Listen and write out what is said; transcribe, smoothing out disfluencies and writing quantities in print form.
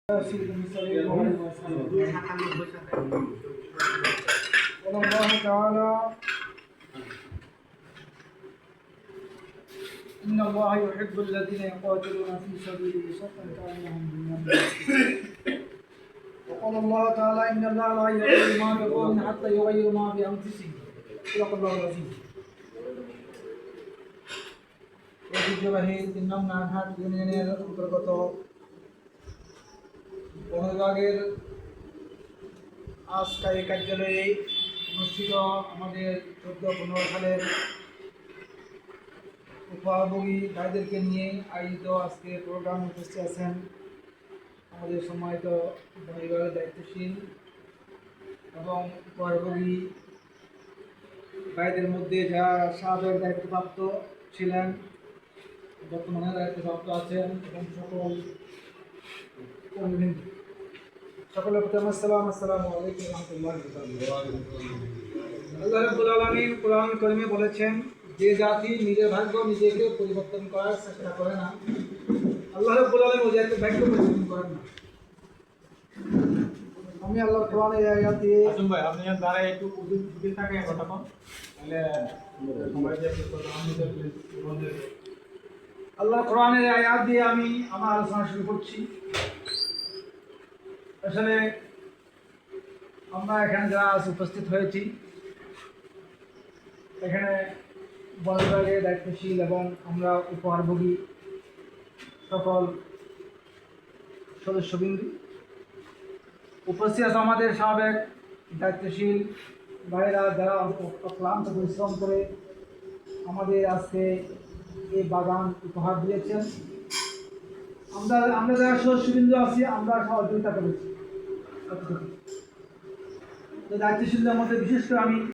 قال الله تعالى إن الله يحب الذين يقاتلون في سبيله صفا كأنهم بنيان وقال الله تعالى إن الله لا يغير ما بقوم حتى يغيروا ما بأنفسهم صدق الله العظيم ঐতিহ্যবাহী ৩ নং নানহাট ইউনিয়নের অন্তর্গত বনবিভাগের আজকাল কার্যালয়ে অনুষ্ঠিত আমাদের ১৪-১৫ সালের উপভোগী ভাইদেরকে নিয়ে আয়োজিত আজকে প্রোগ্রাম উপস্থিত আছেন আমাদের সম্মানিত বনবিভাগের দায়িত্বশীল এবং উপভোগী ভাইদের মধ্যে যারা সাবেক দায়িত্বপ্রাপ্ত ছিলেন, বর্তমানে দায়িত্বপ্রাপ্ত আছেন এবং সকলের প্রতি আসসালামু আলাইকুম ওয়া রাহমাতুল্লাহি ওয়া বারাকাতুহু। আল্লাহ রাব্বুল আলামিন কোরআন কারীমে বলেছেন, যে জাতি নিজের ভাগ্য নিজেকে পরিবর্তন করার চেষ্টা করে না, আল্লাহ রাব্বুল আলামিন ওই জাতির ভাগ্য পরিবর্তন করেন না। আমি আল্লাহ কোরআনে এই আয়াত দিয়ে ভাই আপনি দ্বারা একটু উদ্যোগ থাকে কথা কম তাহলে সময় দিয়ে আল্লাহ কোরআনের আয়াত দিয়ে আমি আমার আলোচনা শুরু করছি। আসলে আমরা এখানে যারা আজ উপস্থিত হয়েছি, এখানে বন বিভাগের দায়িত্বশীল এবং আমরা উপহারভোগী সকল সদস্যবৃন্দু উপস্থিত আছে। আমাদের সাবেক দায়িত্বশীল ভাইরা যারা ক্লান্ত পরিশ্রম করে আমাদের আজকে এই বাগান উপহার দিয়েছেন, আমরা যারা সদস্যবৃন্দ আছি আমরা সহযোগিতা করেছি। দায়িত্বশীলদের মধ্যে বিশেষ করে আমি